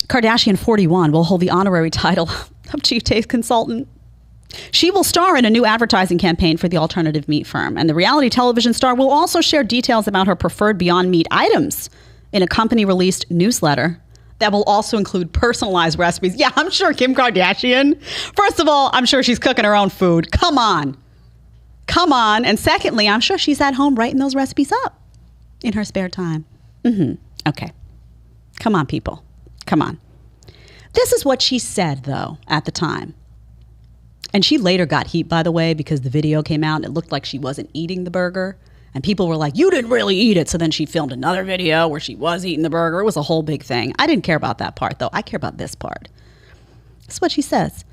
Kardashian 41 will hold the honorary title of Chief Taste Consultant. She will star in a new advertising campaign for the alternative meat firm. And the reality television star will also share details about her preferred Beyond Meat items in a company-released newsletter that will also include personalized recipes. Yeah, I'm sure Kim Kardashian, first of all, I'm sure she's cooking her own food. Come on. And secondly, I'm sure she's at home writing those recipes up in her spare time. Okay. Come on, people. Come on. This is what she said, though, at the time. And she later got heat, by the way, because the video came out and it looked like she wasn't eating the burger. And people were like, you didn't really eat it. So then she filmed another video where she was eating the burger. It was a whole big thing. I didn't care about that part, though. I care about this part. This is what she says.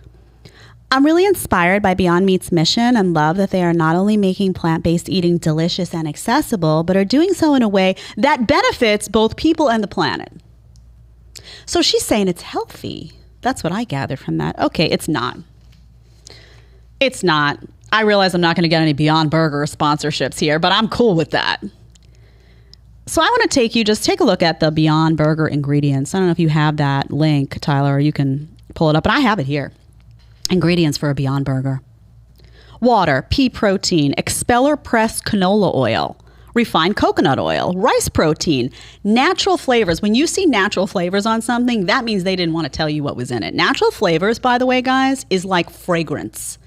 I'm really inspired by Beyond Meat's mission and love that they are not only making plant-based eating delicious and accessible, but are doing so in a way that benefits both people and the planet. So she's saying it's healthy. That's what I gathered from that. Okay, it's not. It's not. I realize I'm not going to get any Beyond Burger sponsorships here, but I'm cool with that. So I want to take a look at the Beyond Burger ingredients. I don't know if you have that link, Tyler, or you can pull it up, but I have it here. Ingredients for a Beyond Burger. Water, pea protein, expeller pressed canola oil, refined coconut oil, rice protein, natural flavors. When you see natural flavors on something, that means they didn't want to tell you what was in it. Natural flavors, by the way, guys, is like fragrance.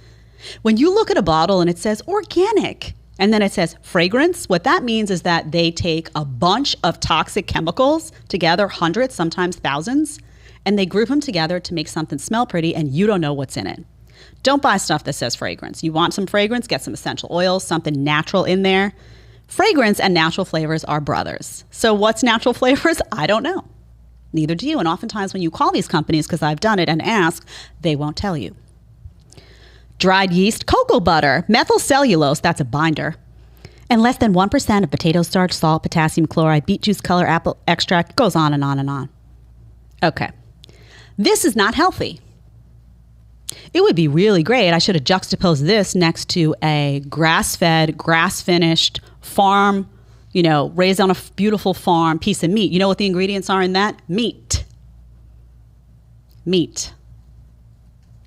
When you look at a bottle and it says organic, and then it says fragrance, what that means is that they take a bunch of toxic chemicals together, hundreds, sometimes thousands, and they group them together to make something smell pretty, and you don't know what's in it. Don't buy stuff that says fragrance. You want some fragrance, get some essential oils, something natural in there. Fragrance and natural flavors are brothers. So what's natural flavors? I don't know. Neither do you. And oftentimes when you call these companies, because I've done it, and ask, they won't tell you. Dried yeast, cocoa butter, methyl cellulose, that's a binder, and less than 1% of potato starch, salt, potassium chloride, beet juice, color, apple extract, goes on and on and on. Okay. This is not healthy. It would be really great. I should have juxtaposed this next to a grass-fed, grass-finished farm, raised on a beautiful farm piece of meat. You know what the ingredients are in that? Meat.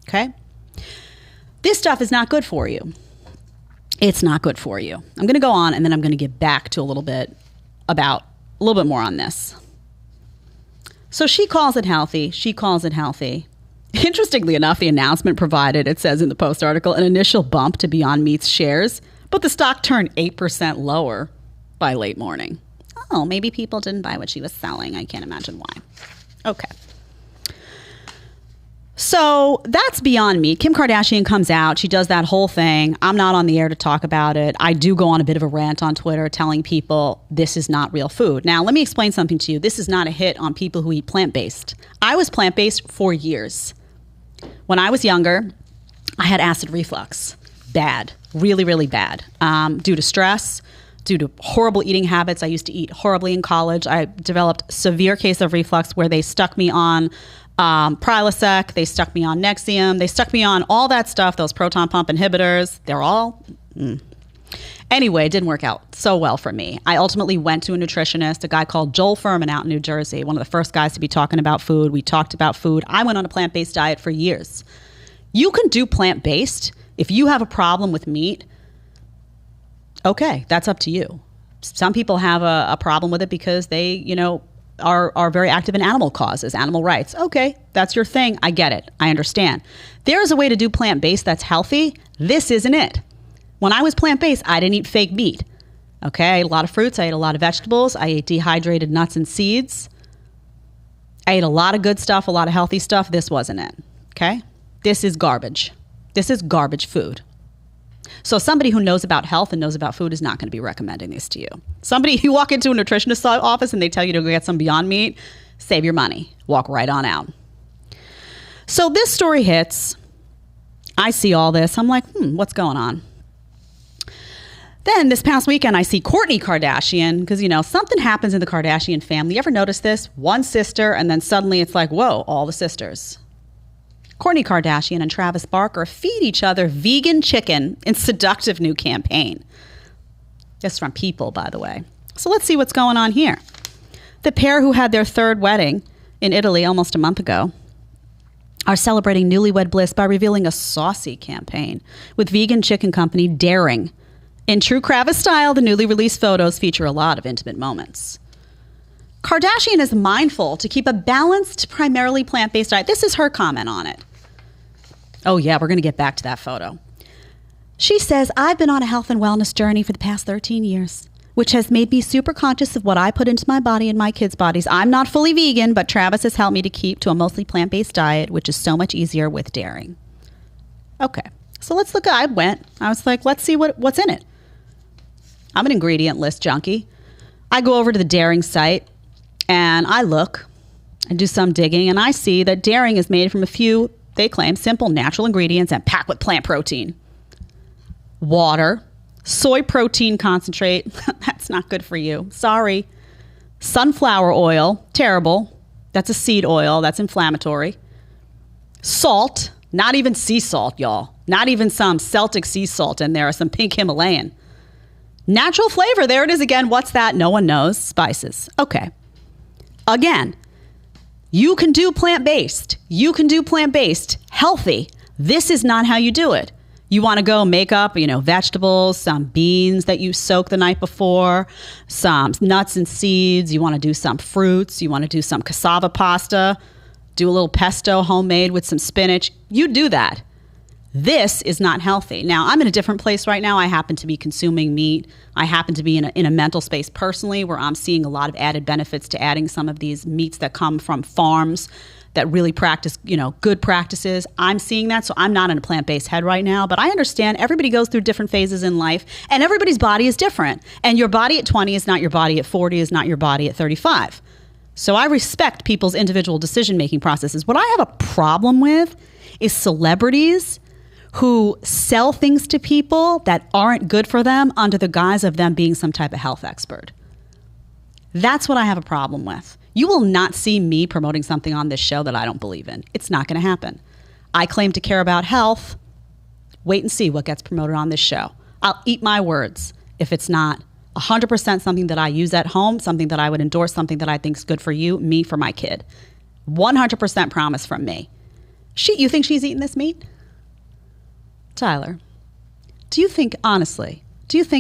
Okay? This stuff is not good for you. It's not good for you. I'm going to go on, and then I'm going to get back to a little bit more on this. So she calls it healthy. Interestingly enough, the announcement provided, it says in the Post article, an initial bump to Beyond Meat's shares, but the stock turned 8% lower by late morning. Oh, maybe people didn't buy what she was selling. I can't imagine why. Okay. So that's Beyond Meat. Kim Kardashian comes out. She does that whole thing. I'm not on the air to talk about it. I do go on a bit of a rant on Twitter telling people this is not real food. Now, let me explain something to you. This is not a hit on people who eat plant-based. I was plant-based for years. When I was younger, I had acid reflux. Bad. Really, really bad. Due to stress, due to horrible eating habits. I used to eat horribly in college. I developed a severe case of reflux where they stuck me on Prilosec, they stuck me on Nexium, they stuck me on all that stuff, those proton pump inhibitors. They're all... Anyway, it didn't work out so well for me. I ultimately went to a nutritionist, a guy called Joel Furman out in New Jersey, one of the first guys to be talking about food. We talked about food. I went on a plant-based diet for years. You can do plant-based. If you have a problem with meat, okay, that's up to you. Some people have a problem with it because they, are very active in animal causes, animal rights. Okay, that's your thing. I get it. I understand. There is a way to do plant-based that's healthy. This isn't it. When I was plant-based, I didn't eat fake meat. Okay, I ate a lot of fruits. I ate a lot of vegetables. I ate dehydrated nuts and seeds. I ate a lot of good stuff, a lot of healthy stuff. This wasn't it. Okay? This is garbage. This is garbage food. So somebody who knows about health and knows about food is not going to be recommending this to you. Somebody, you walk into a nutritionist's office and they tell you to go get some Beyond Meat, save your money. Walk right on out. So this story hits. I see all this. I'm like, what's going on? Then this past weekend, I see Kourtney Kardashian, because, something happens in the Kardashian family. You ever notice this? One sister, and then suddenly it's like, whoa, all the sisters. Kourtney Kardashian and Travis Barker feed each other vegan chicken in seductive new campaign. This is from People, by the way. So let's see what's going on here. The pair, who had their third wedding in Italy almost a month ago are celebrating newlywed bliss by revealing a saucy campaign with vegan chicken company Daring. In true Kravis style, the newly released photos feature a lot of intimate moments. Kardashian is mindful to keep a balanced, primarily plant-based diet. This is her comment on it. Oh yeah, we're going to get back to that photo. She says, I've been on a health and wellness journey for the past 13 years, which has made me super conscious of what I put into my body and my kids' bodies. I'm not fully vegan, but Travis has helped me to keep to a mostly plant-based diet, which is so much easier with Daring. Okay, so let's look. I was like, let's see what's in it. I'm an ingredient list junkie. I go over to the Daring site and I look and do some digging, and I see that Daring is made from a few, they claim, simple natural ingredients and packed with plant protein. Water, soy protein concentrate, that's not good for you. Sorry. Sunflower oil, terrible. That's a seed oil, that's inflammatory. Salt, not even sea salt, y'all. Not even some Celtic sea salt in there or some pink Himalayan. Natural flavor, there it is again. What's that? No one knows. Spices. Okay. Again, you can do plant-based. You can do plant-based, healthy. This is not how you do it. You want to go make up, vegetables, some beans that you soak the night before, some nuts and seeds. You want to do some fruits. You want to do some cassava pasta, do a little pesto homemade with some spinach. You do that. This is not healthy. Now, I'm in a different place right now. I happen to be consuming meat. I happen to be in a mental space personally where I'm seeing a lot of added benefits to adding some of these meats that come from farms that really practice, good practices. I'm seeing that, so I'm not in a plant-based head right now. But I understand everybody goes through different phases in life, and everybody's body is different. And your body at 20 is not your body at 40, is not your body at 35. So I respect people's individual decision-making processes. What I have a problem with is celebrities who sell things to people that aren't good for them under the guise of them being some type of health expert. That's what I have a problem with. You will not see me promoting something on this show that I don't believe in. It's not going to happen. I claim to care about health. Wait and see what gets promoted on this show. I'll eat my words if it's not 100% something that I use at home, something that I would endorse, something that I think is good for you, me, for my kid. 100% promise from me. You think she's eating this meat? Tyler, do you think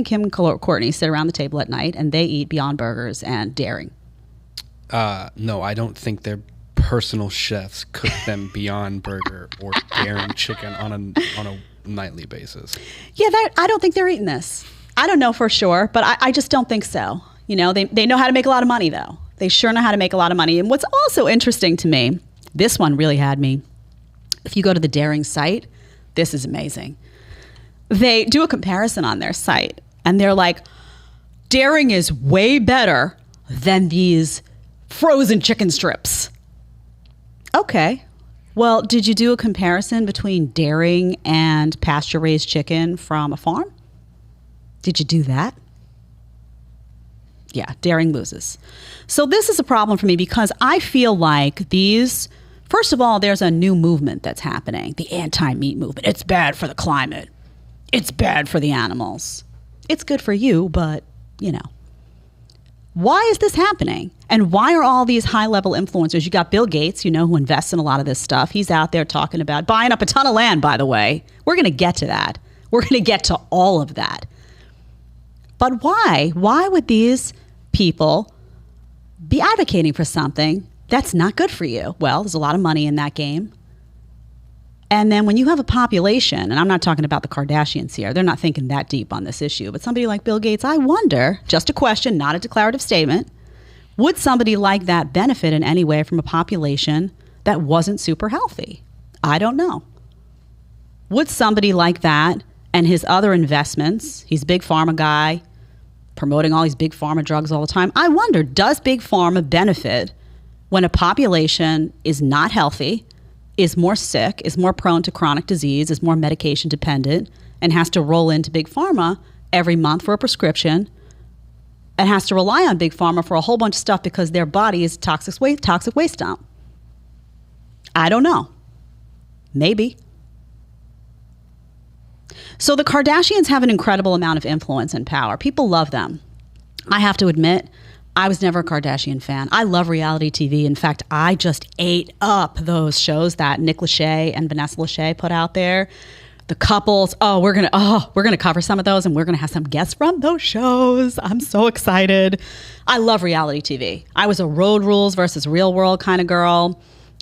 him and Courtney sit around the table at night and they eat Beyond Burgers and Daring? No, I don't think their personal chefs cook them Beyond Burger or Daring chicken on a nightly basis. Yeah, I don't think they're eating this. I don't know for sure, but I just don't think so. They know how to make a lot of money, though. They sure know how to make a lot of money. And what's also interesting to me, this one really had me. If you go to the Daring site, this is amazing. They do a comparison on their site, and they're like, Daring is way better than these frozen chicken strips. Okay. Well, did you do a comparison between Daring and pasture-raised chicken from a farm? Did you do that? Yeah, Daring loses. So this is a problem for me because I feel like first of all, there's a new movement that's happening, the anti-meat movement. It's bad for the climate. It's bad for the animals. It's good for you, but, Why is this happening? And why are all these high-level influencers? You got Bill Gates, who invests in a lot of this stuff. He's out there talking about buying up a ton of land, by the way. We're going to get to that. We're going to get to all of that. But why? Why would these people be advocating for something that's not good for you? Well, there's a lot of money in that game. And then when you have a population, and I'm not talking about the Kardashians here, they're not thinking that deep on this issue, but somebody like Bill Gates, I wonder, just a question, not a declarative statement, would somebody like that benefit in any way from a population that wasn't super healthy? I don't know. Would somebody like that and his other investments, he's a big pharma guy, promoting all these big pharma drugs all the time. I wonder, does big pharma benefit when a population is not healthy, is more sick, is more prone to chronic disease, is more medication dependent, and has to roll into big pharma every month for a prescription, and has to rely on big pharma for a whole bunch of stuff because their body is a toxic waste dump? I don't know. Maybe. So the Kardashians have an incredible amount of influence and power. People love them. I have to admit, I was never a Kardashian fan. I love reality TV. In fact, I just ate up those shows that Nick Lachey and Vanessa Lachey put out there. The couples. We're gonna cover some of those, and we're gonna have some guests from those shows. I'm so excited. I love reality TV. I was a Road Rules versus Real World kind of girl.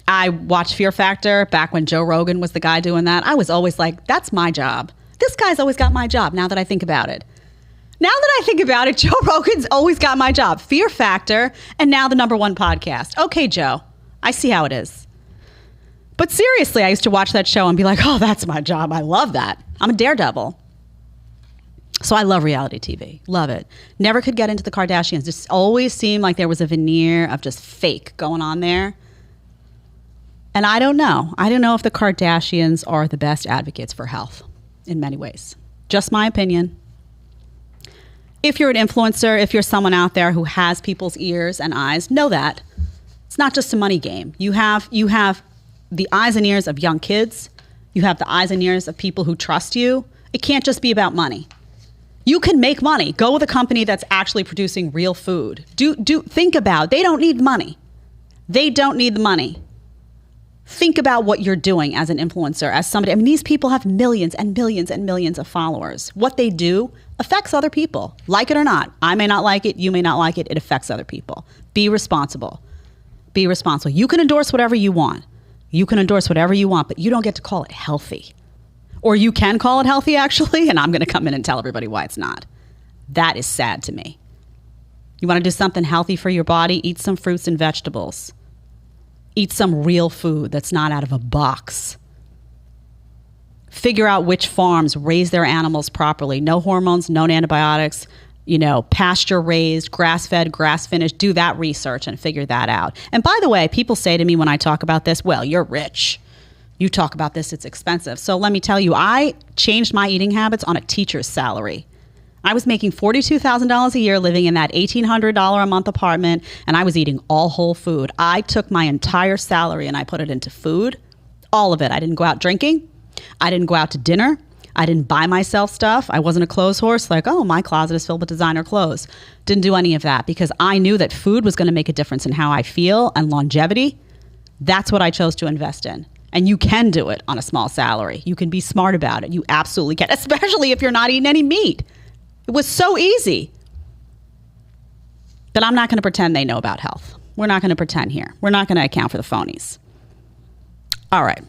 I watched Fear Factor back when Joe Rogan was the guy doing that. I was always like, that's my job. This guy's always got my job. Now that I think about it. Joe Rogan's always got my job. Fear Factor, and now the #1 podcast. Okay, Joe, I see how it is. But seriously, I used to watch that show and be like, oh, that's my job. I love that. I'm a daredevil. So I love reality TV. Love it. Never could get into the Kardashians. Just always seemed like there was a veneer of just fake going on there. And I don't know. I don't know if the Kardashians are the best advocates for health in many ways. Just my opinion. If you're an influencer, if you're someone out there who has people's ears and eyes, know that. It's not just a money game. You have the eyes and ears of young kids. You have the eyes and ears of people who trust you. It can't just be about money. You can make money. Go with a company that's actually producing real food. Think about, they don't need money. They don't need the money. Think about what you're doing as an influencer, as somebody. I mean, these people have millions and millions and millions of followers. What they do affects other people, like it or not. I may not like it. You may not like it. It affects other people. Be responsible. Be responsible. You can endorse whatever you want. But you don't get to call it healthy. Or you can call it healthy, actually, and I'm going to come in and tell everybody why it's not. That is sad to me. You want to do something healthy for your body? Eat some fruits and vegetables. Eat some real food that's not out of a box. Figure out which farms raise their animals properly. No hormones, no antibiotics, pasture raised, grass-fed, grass-finished. Do that research and figure that out. And by the way, people say to me when I talk about this, well, you're rich. You talk about this, it's expensive. So let me tell you, I changed my eating habits on a teacher's salary. I was making $42,000 a year living in that $1,800 a month apartment, and I was eating all whole food. I took my entire salary and I put it into food, all of it. I didn't go out drinking. I didn't go out to dinner. I didn't buy myself stuff. I wasn't a clothes horse like, oh, my closet is filled with designer clothes. Didn't do any of that because I knew that food was going to make a difference in how I feel and longevity. That's what I chose to invest in. And you can do it on a small salary. You can be smart about it. You absolutely can, especially if you're not eating any meat. It was so easy. But I'm not going to pretend they know about health. We're not going to pretend here. We're not going to account for the phonies. All right.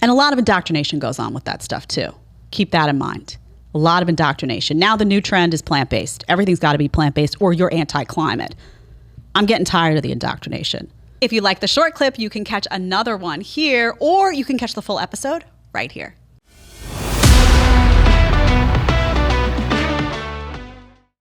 And a lot of indoctrination goes on with that stuff too. Keep that in mind. A lot of indoctrination. Now the new trend is plant-based. Everything's got to be plant-based or you're anti-climate. I'm getting tired of the indoctrination. If you like the short clip, you can catch another one here, or you can catch the full episode right here.